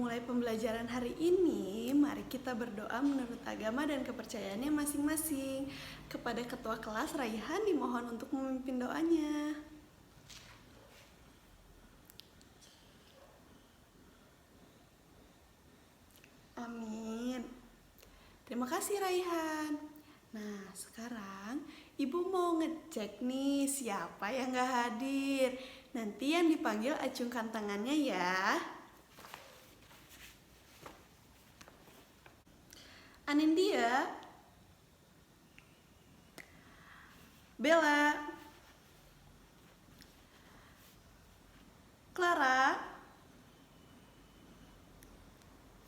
memulai pembelajaran hari ini, mari kita berdoa menurut agama dan kepercayaannya masing-masing. Kepada Ketua Kelas, Raihan dimohon untuk memimpin doanya. Amin. Terima kasih Raihan. Nah, sekarang Ibu mau ngecek nih siapa yang gak hadir. Nanti yang dipanggil acungkan tangannya ya. Anindya, Bella, Clara,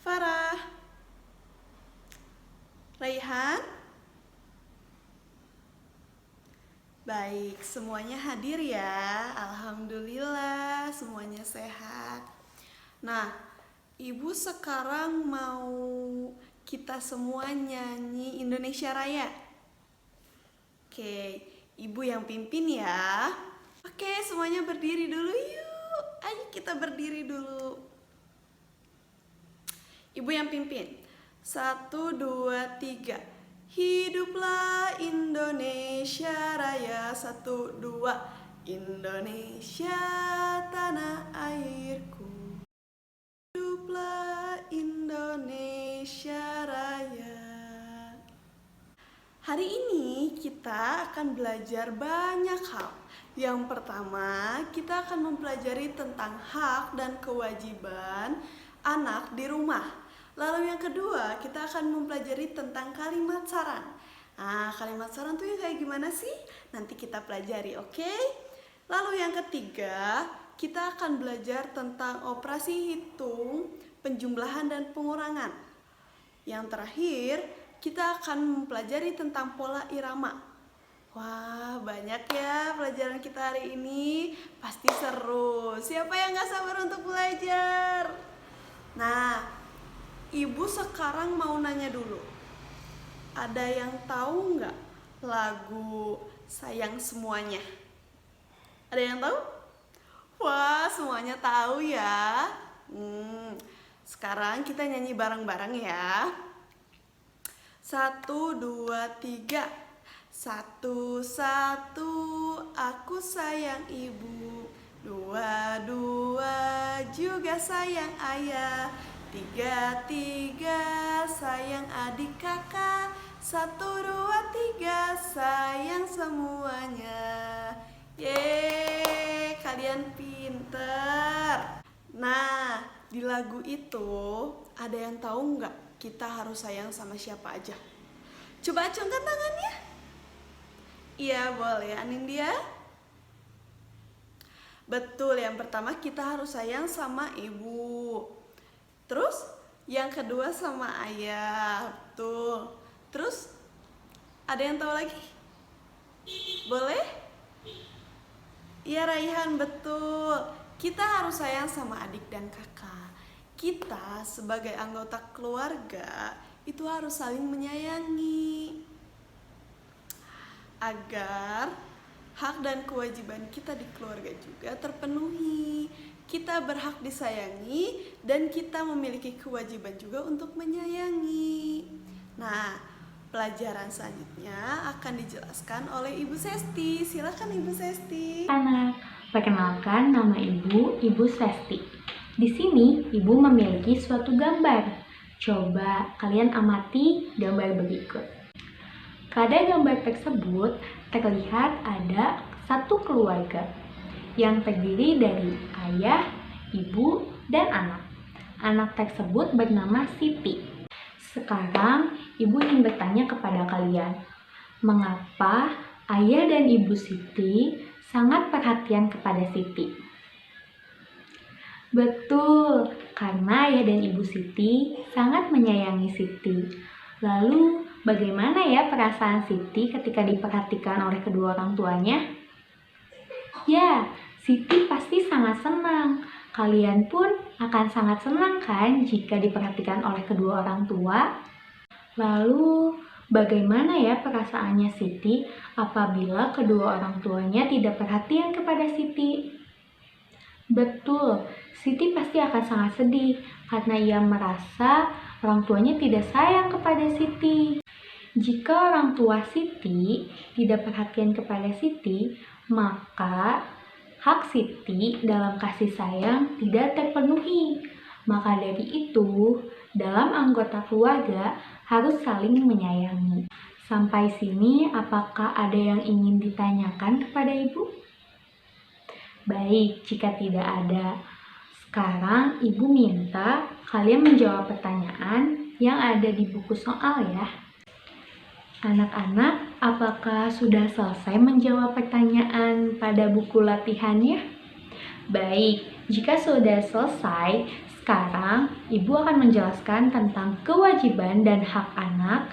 Farah, Raihan. Baik, semuanya hadir ya. Alhamdulillah, semuanya sehat. Nah, Ibu sekarang mau kita semua nyanyi Indonesia Raya. Oke, Ibu yang pimpin ya. Oke, semuanya berdiri dulu yuk. Ayo kita berdiri dulu. Ibu yang pimpin. 1, 2, 3. Hiduplah Indonesia Raya. 1, 2. Indonesia tanah airku. Hiduplah Indonesia Raya. Hari ini kita akan belajar banyak hal. Yang pertama, kita akan mempelajari tentang hak dan kewajiban anak di rumah. Lalu yang kedua, kita akan mempelajari tentang kalimat saran. Nah, kalimat saran tuh kayak gimana sih? Nanti kita pelajari, oke? Lalu yang ketiga, kita akan belajar tentang operasi hitung, penjumlahan, dan pengurangan. Yang terakhir, kita akan mempelajari tentang pola irama. Wah, banyak ya pelajaran kita hari ini. Pasti seru. Siapa yang gak sabar untuk belajar? Nah, Ibu sekarang mau nanya dulu. Ada yang tahu nggak lagu Sayang Semuanya? Ada yang tahu? Wah, semuanya tahu ya. Sekarang kita nyanyi bareng-bareng ya. 1, 2, 3. 1, 1 aku sayang ibu. 2, 2 juga sayang ayah. 3, 3 sayang adik kakak. 1, 2, 3 sayang semuanya. Yeay, kalian pinter. Nah, di lagu itu ada yang tahu nggak kita harus sayang sama siapa aja? Coba acungkan tangannya. Iya, boleh. Anindya? Betul, yang pertama kita harus sayang sama ibu. Terus yang kedua sama ayah. Betul. Terus ada yang tahu lagi? Boleh? Iya Raihan, betul. Kita harus sayang sama adik dan kakak. Kita sebagai anggota keluarga itu harus saling menyayangi agar hak dan kewajiban kita di keluarga juga terpenuhi. Kita berhak disayangi dan kita memiliki kewajiban juga untuk menyayangi. Nah, pelajaran selanjutnya akan dijelaskan oleh Ibu Sesti. Silakan Ibu Sesti. Anak, perkenalkan nama Ibu Sesti. Di sini Ibu memiliki suatu gambar. Coba kalian amati gambar berikut. Pada gambar tersebut terlihat ada satu keluarga yang terdiri dari ayah, ibu, dan anak. Anak tersebut bernama Siti. Sekarang Ibu ingin bertanya kepada kalian, mengapa ayah dan ibu Siti sangat perhatian kepada Siti? Betul, karena ayah dan ibu Siti sangat menyayangi Siti. Lalu, bagaimana ya perasaan Siti ketika diperhatikan oleh kedua orang tuanya? Ya, Siti pasti sangat senang. Kalian pun akan sangat senang kan jika diperhatikan oleh kedua orang tua? Lalu, bagaimana ya perasaannya Siti apabila kedua orang tuanya tidak perhatian kepada Siti? Betul, Siti pasti akan sangat sedih karena ia merasa orang tuanya tidak sayang kepada Siti. Jika orang tua Siti tidak perhatian kepada Siti, maka hak Siti dalam kasih sayang tidak terpenuhi. Maka dari itu, dalam anggota keluarga harus saling menyayangi. Sampai sini, apakah ada yang ingin ditanyakan kepada ibu? Baik, jika tidak ada, sekarang ibu minta kalian menjawab pertanyaan yang ada di buku soal ya. Anak-anak, apakah sudah selesai menjawab pertanyaan pada buku latihannya? Baik, jika sudah selesai, sekarang ibu akan menjelaskan tentang kewajiban dan hak anak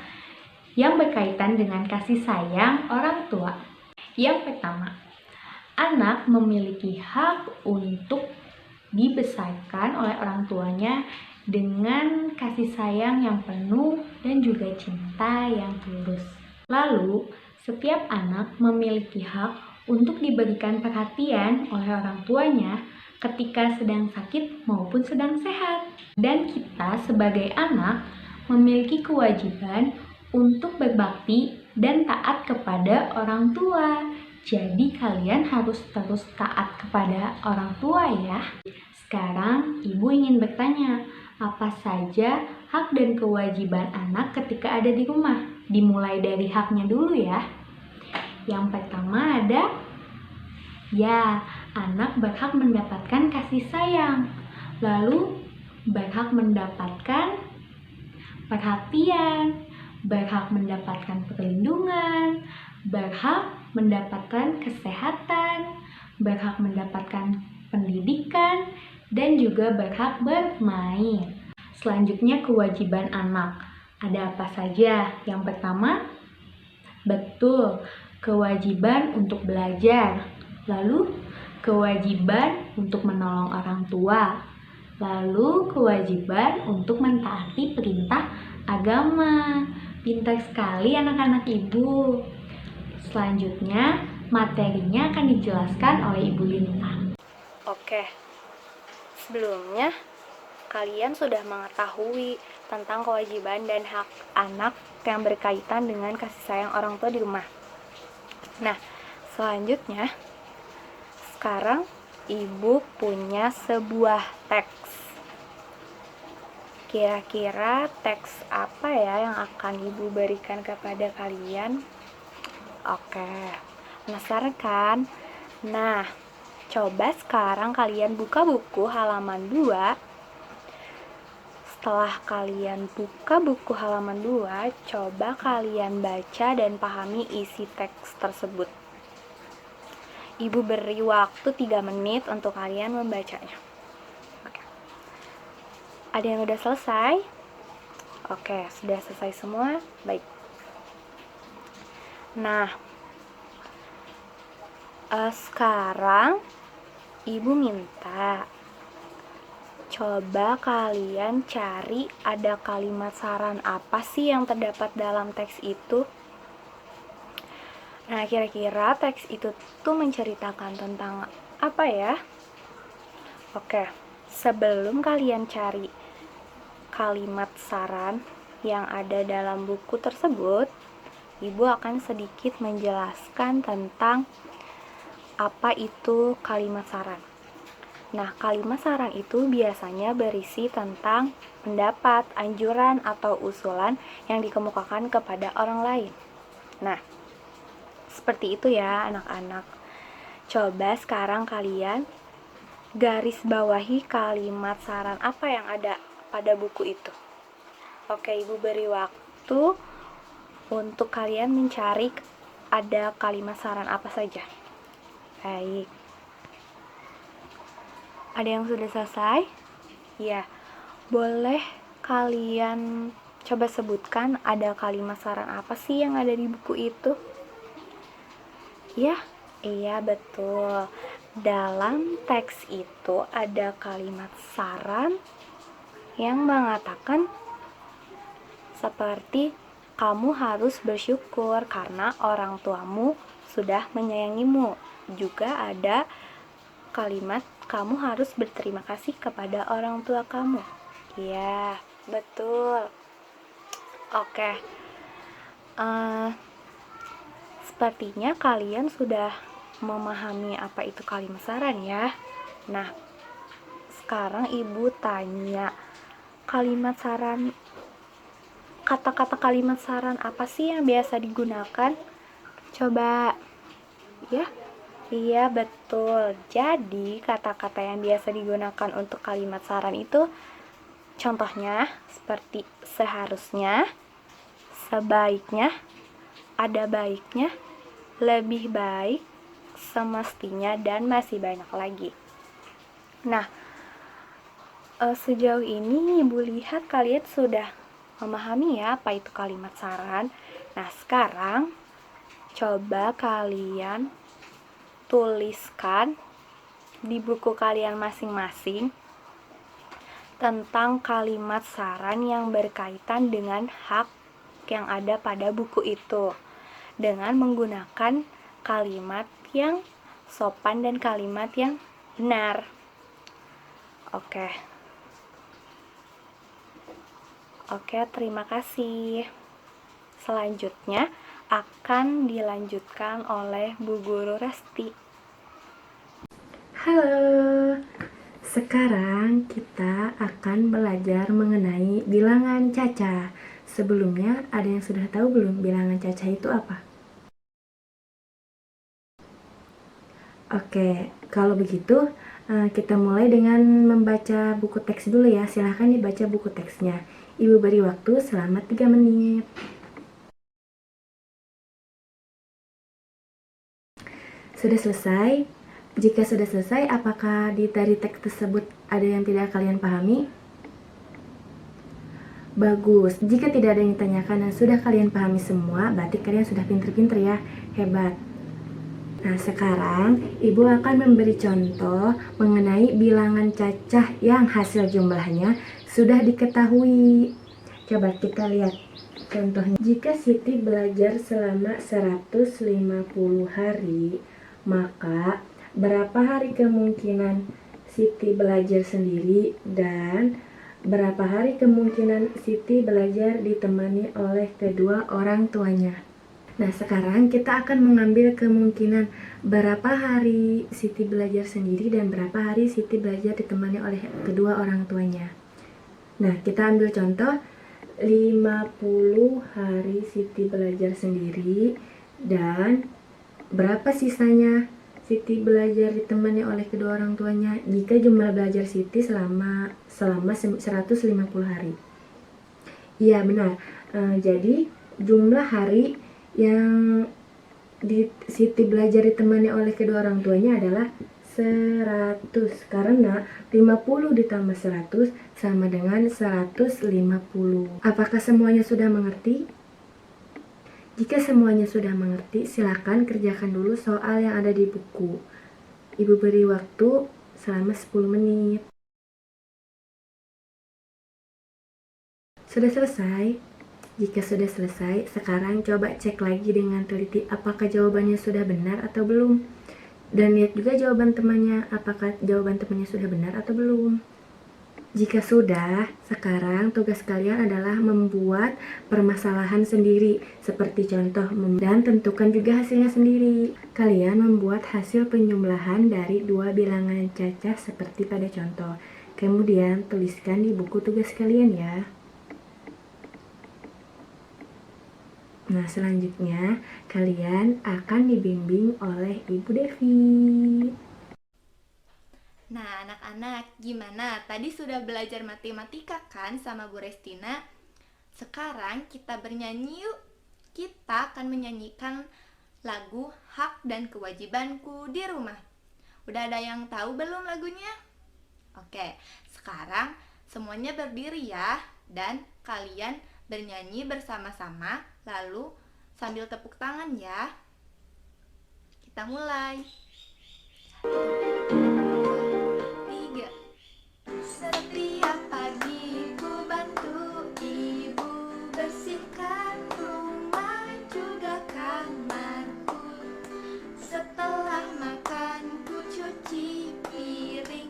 yang berkaitan dengan kasih sayang orang tua. Yang pertama, anak memiliki hak untuk dibesarkan oleh orang tuanya dengan kasih sayang yang penuh dan juga cinta yang tulus. Lalu, setiap anak memiliki hak untuk diberikan perhatian oleh orang tuanya ketika sedang sakit maupun sedang sehat. Dan kita sebagai anak memiliki kewajiban untuk berbakti dan taat kepada orang tua. Jadi kalian harus terus taat kepada orang tua ya. Sekarang ibu ingin bertanya, apa saja hak dan kewajiban anak ketika ada di rumah? Dimulai dari haknya dulu ya. Yang pertama ada, ya, anak berhak mendapatkan kasih sayang. Lalu berhak mendapatkan perhatian, berhak mendapatkan perlindungan, berhak mendapatkan kesehatan, berhak mendapatkan pendidikan, dan juga berhak bermain. Selanjutnya kewajiban anak. Ada apa saja? Yang pertama, betul, kewajiban untuk belajar. Lalu, kewajiban untuk menolong orang tua. Lalu, kewajiban untuk mentaati perintah agama. Pintar sekali anak-anak ibu. Selanjutnya, materinya akan dijelaskan oleh Ibu Lintang. Oke, sebelumnya kalian sudah mengetahui tentang kewajiban dan hak anak yang berkaitan dengan kasih sayang orang tua di rumah. Nah, selanjutnya, sekarang ibu punya sebuah teks. Kira-kira teks apa ya yang akan ibu berikan kepada kalian? Oke, penasaran kan? Nah, coba sekarang kalian buka buku halaman 2. Setelah kalian buka buku halaman 2, coba kalian baca dan pahami isi teks tersebut. Ibu beri waktu 3 menit untuk kalian membacanya. Oke. Ada yang udah selesai? Oke, sudah selesai semua? Baik. Nah, sekarang ibu minta coba kalian cari ada kalimat saran apa sih yang terdapat dalam teks itu. Nah, kira-kira teks itu tuh menceritakan tentang apa ya? Oke, sebelum kalian cari kalimat saran yang ada dalam buku tersebut, ibu akan sedikit menjelaskan tentang apa itu kalimat saran. Nah, kalimat saran itu biasanya berisi tentang pendapat, anjuran, atau usulan yang dikemukakan kepada orang lain. Nah, seperti itu ya anak-anak. Coba sekarang kalian garis bawahi kalimat saran apa yang ada pada buku itu. Oke, ibu beri waktu untuk kalian mencari ada kalimat saran apa saja. Baik. Ada yang sudah selesai? Ya, boleh kalian coba sebutkan ada kalimat saran apa sih yang ada di buku itu? Ya, iya betul. Dalam teks itu ada kalimat saran yang mengatakan seperti kamu harus bersyukur karena orang tuamu sudah menyayangimu. Juga ada kalimat kamu harus berterima kasih kepada orang tua kamu. Iya, betul. Oke. Sepertinya kalian sudah memahami apa itu kalimat saran ya. Nah, sekarang ibu tanya, kalimat saran, kata-kata kalimat saran apa sih yang biasa digunakan? Coba ya. Iya, betul. Jadi, kata-kata yang biasa digunakan untuk kalimat saran itu contohnya seperti seharusnya, sebaiknya, ada baiknya, lebih baik, semestinya, dan masih banyak lagi. Nah, sejauh ini Ibu lihat kalian sudah memahami ya apa itu kalimat saran. Nah, sekarang coba kalian tuliskan di buku kalian masing-masing tentang kalimat saran yang berkaitan dengan hak yang ada pada buku itu dengan menggunakan kalimat yang sopan dan kalimat yang benar. Oke, terima kasih. Selanjutnya akan dilanjutkan oleh Bu Guru Resti. Halo, sekarang kita akan belajar mengenai bilangan caca. Sebelumnya, ada yang sudah tahu belum bilangan caca itu apa? Oke, kalau begitu kita mulai dengan membaca buku teks dulu ya. Silahkan dibaca buku teksnya. Ibu beri waktu selama 3 menit. Sudah selesai? Jika sudah selesai, apakah dari teks tersebut ada yang tidak kalian pahami? Bagus, jika tidak ada yang ditanyakan dan sudah kalian pahami semua, berarti kalian sudah pinter-pinter ya, hebat. Nah, sekarang Ibu akan memberi contoh mengenai bilangan cacah yang hasil jumlahnya sudah diketahui. Coba kita lihat contohnya. Jika Siti belajar selama 150 hari, maka berapa hari kemungkinan Siti belajar sendiri dan berapa hari kemungkinan Siti belajar ditemani oleh kedua orang tuanya? Nah, sekarang kita akan mengambil kemungkinan berapa hari Siti belajar sendiri dan berapa hari Siti belajar ditemani oleh kedua orang tuanya. Nah, kita ambil contoh 50 hari Siti belajar sendiri dan berapa sisanya Siti belajar ditemani oleh kedua orang tuanya jika jumlah belajar Siti selama 150 hari. Iya, benar. Jadi jumlah hari yang Siti belajar ditemani oleh kedua orang tuanya adalah 100, karena 50 ditambah 100 sama dengan 150. Apakah semuanya sudah mengerti? Jika semuanya sudah mengerti, silakan kerjakan dulu soal yang ada di buku. Ibu beri waktu selama 10 menit. Sudah selesai? Jika sudah selesai, sekarang coba cek lagi dengan teliti apakah jawabannya sudah benar atau belum. Dan lihat juga jawaban temannya, apakah jawaban temannya sudah benar atau belum. Jika sudah, sekarang tugas kalian adalah membuat permasalahan sendiri, seperti contoh, dan tentukan juga hasilnya sendiri. Kalian membuat hasil penjumlahan dari dua bilangan cacah seperti pada contoh. Kemudian tuliskan di buku tugas kalian ya. Nah, selanjutnya kalian akan dibimbing oleh Ibu Devi. Nah, anak-anak, gimana? Tadi sudah belajar matematika kan sama Bu Restina? Sekarang kita bernyanyi yuk. Kita akan menyanyikan lagu Hak dan Kewajibanku di Rumah. Udah ada yang tahu belum lagunya? Oke, sekarang semuanya berdiri ya. Dan kalian bernyanyi bersama-sama, lalu sambil tepuk tangan ya. Kita mulai. 3. Setiap pagi ku bantu ibu bersihkan rumah juga kamarku. Setelah makan ku cuci piring.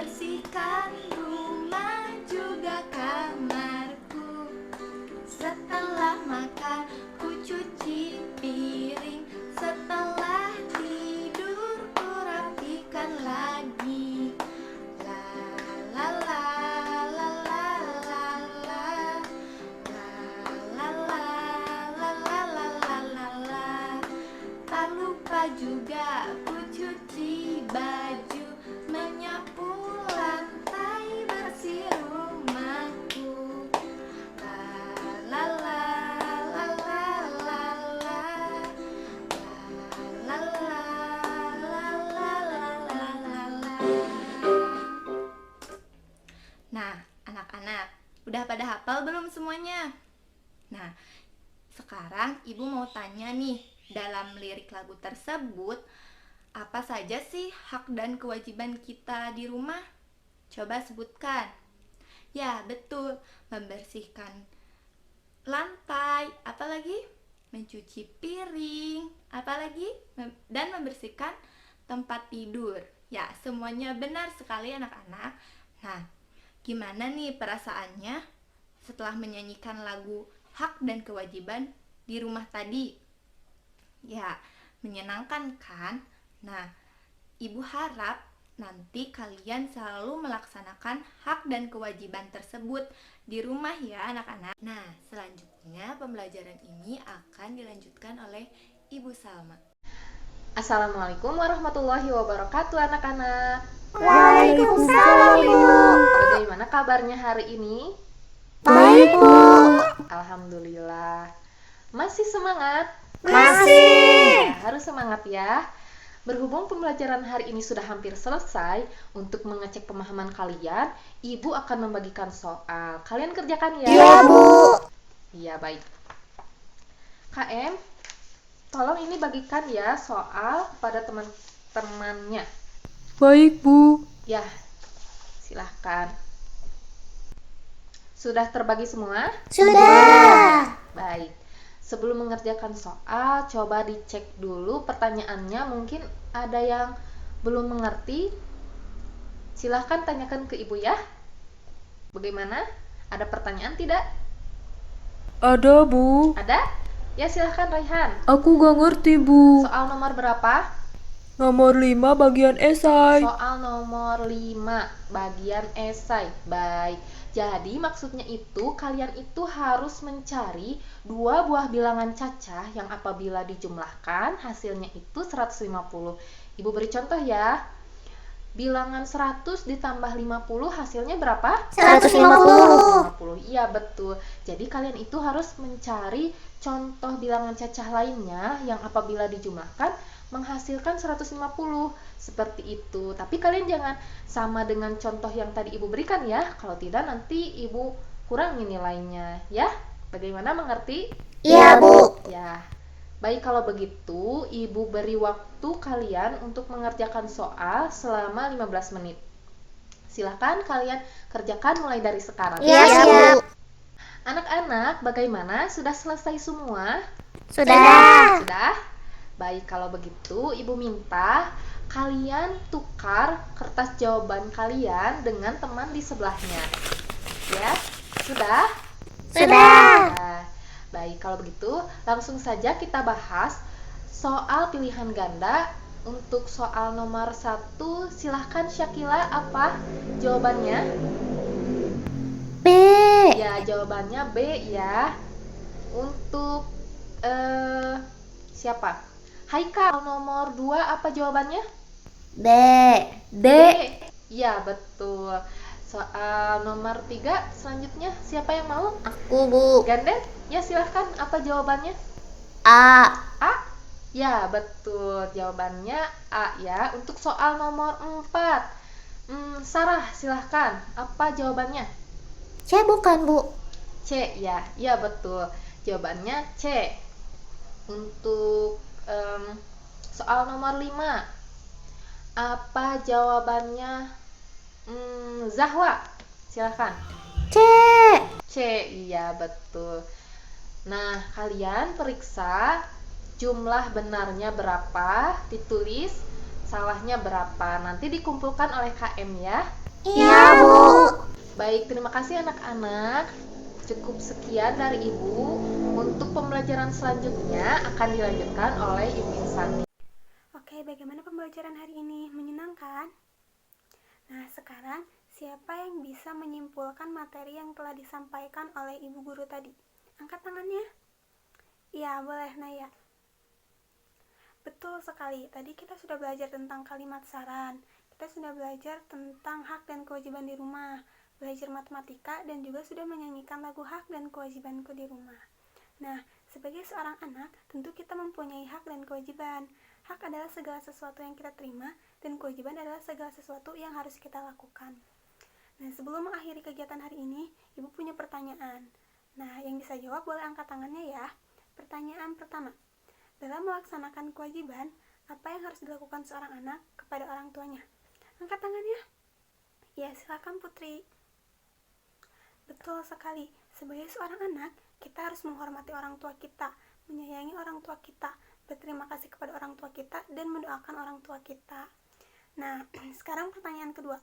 bersihkan rumah juga kamarku. Setelah makan ku cuci piring, setelah tidur ku rapikan lagi. La la la la la la la. La la la la la la la la. Tak lupa juga ku cuci baju, menyapu lantai, bersih rumahku. La la la la la la. La la la la la la la. Nah, anak-anak, udah pada hafal belum semuanya? Nah, sekarang ibu mau tanya nih, dalam lirik lagu tersebut, apa saja sih hak dan kewajiban kita di rumah? Coba sebutkan. Ya, betul, membersihkan lantai, apalagi mencuci piring, apalagi dan membersihkan tempat tidur. Ya, semuanya benar sekali anak-anak. Nah, gimana nih perasaannya setelah menyanyikan lagu hak dan kewajiban di rumah tadi? Ya, menyenangkan kan? Nah, ibu harap nanti kalian selalu melaksanakan hak dan kewajiban tersebut di rumah ya anak-anak. Nah, selanjutnya pembelajaran ini akan dilanjutkan oleh Ibu Salma. Assalamualaikum warahmatullahi wabarakatuh anak-anak. Waalaikumsalam, Ibu. Bagaimana kabarnya hari ini? Baik, Bu. Alhamdulillah. Masih semangat? Masih. Ya, harus semangat ya. Berhubung pembelajaran hari ini sudah hampir selesai, untuk mengecek pemahaman kalian, Ibu akan membagikan soal. Kalian kerjakan ya? Iya, Bu. Iya, baik. KM, tolong ini bagikan ya soal pada teman-temannya. Baik, Bu. Ya, silahkan. Sudah terbagi semua? Sudah. Baik. Sebelum mengerjakan soal, coba dicek dulu pertanyaannya. Mungkin ada yang belum mengerti. Silahkan tanyakan ke Ibu ya. Bagaimana? Ada pertanyaan tidak? Ada, Bu. Ada? Ya, silahkan Raihan. Aku gak ngerti, Bu. Soal nomor berapa? Nomor 5 bagian esai. Soal nomor 5 bagian esai. Baik. Jadi maksudnya itu kalian itu harus mencari dua buah bilangan cacah yang apabila dijumlahkan hasilnya itu 150. Ibu beri contoh ya. Bilangan 100 ditambah 50 hasilnya berapa? 150. Iya, betul. Jadi kalian itu harus mencari contoh bilangan cacah lainnya yang apabila dijumlahkan menghasilkan 150. Seperti itu. Tapi kalian jangan sama dengan contoh yang tadi Ibu berikan ya. Kalau tidak nanti Ibu kurangi nilainya ya. Bagaimana, mengerti? Iya, Bu. Ya. Baik, kalau begitu Ibu beri waktu kalian untuk mengerjakan soal selama 15 menit. Silakan kalian kerjakan mulai dari sekarang. Iya, Bu. Anak-anak, bagaimana? Sudah selesai semua? Sudah. Sudah? Baik, kalau begitu Ibu minta kalian tukar kertas jawaban kalian dengan teman di sebelahnya. Ya? Sudah? Sudah. Nah, baik, kalau begitu langsung saja kita bahas soal pilihan ganda. Untuk soal nomor 1, silahkan Syakila, apa jawabannya? B. Ya, jawabannya B ya. Untuk siapa? Haikal, nomor 2 apa jawabannya? D. D. Ya, betul. Soal nomor 3 selanjutnya siapa yang mau? Aku, Bu. Ganden? Ya, silahkan, apa jawabannya? A. A? Ya, betul. Jawabannya A ya. Untuk soal nomor 4, Sarah, silahkan, apa jawabannya? C bukan, Bu. C ya. Ya, betul. Jawabannya C. Untuk soal nomor 5, apa jawabannya? Zahwa, silahkan. C. C, iya betul. Nah, kalian periksa jumlah benarnya berapa, ditulis salahnya berapa. Nanti dikumpulkan oleh KM ya. Iya, Bu. Baik, terima kasih anak-anak. Cukup sekian dari Ibu. Untuk pembelajaran selanjutnya akan dilanjutkan oleh Ibu Insanti. Oke, bagaimana pembelajaran hari ini? Menyenangkan? Nah, sekarang siapa yang bisa menyimpulkan materi yang telah disampaikan oleh Ibu Guru tadi? Angkat tangannya. Iya, boleh Naya. Betul sekali, tadi kita sudah belajar tentang kalimat saran. Kita sudah belajar tentang hak dan kewajiban di rumah, belajar matematika, dan juga sudah menyanyikan lagu hak dan kewajibanku di rumah. Nah, sebagai seorang anak, tentu kita mempunyai hak dan kewajiban. Hak adalah segala sesuatu yang kita terima, dan kewajiban adalah segala sesuatu yang harus kita lakukan. Nah, sebelum mengakhiri kegiatan hari ini, Ibu punya pertanyaan. Nah, yang bisa jawab boleh angkat tangannya ya. Pertanyaan pertama, dalam melaksanakan kewajiban, apa yang harus dilakukan seorang anak kepada orang tuanya? Angkat tangannya. Ya, silakan Putri. Betul sekali, sebagai seorang anak, kita harus menghormati orang tua kita, menyayangi orang tua kita, berterima kasih kepada orang tua kita, dan mendoakan orang tua kita. Nah, sekarang pertanyaan kedua.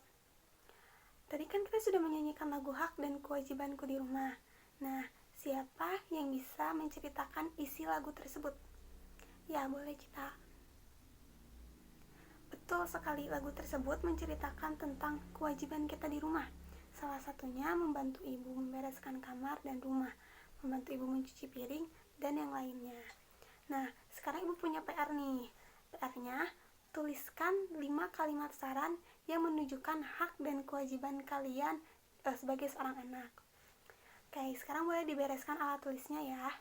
Tadi kan kita sudah menyanyikan lagu hak dan kewajibanku di rumah. Nah, siapa yang bisa menceritakan isi lagu tersebut? Ya, boleh Cita. Betul sekali, lagu tersebut menceritakan tentang kewajiban kita di rumah. Salah satunya membantu ibu membereskan kamar dan rumah, membantu ibu mencuci piring, dan yang lainnya. Nah, sekarang ibu punya PR nih. PR-nya, tuliskan 5 kalimat saran yang menunjukkan hak dan kewajiban kalian sebagai seorang anak. Oke, sekarang boleh dibereskan alat tulisnya ya.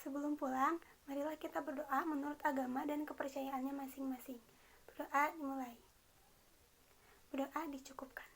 Sebelum pulang, marilah kita berdoa menurut agama dan kepercayaannya masing-masing. Berdoa dimulai. Berdoa dicukupkan.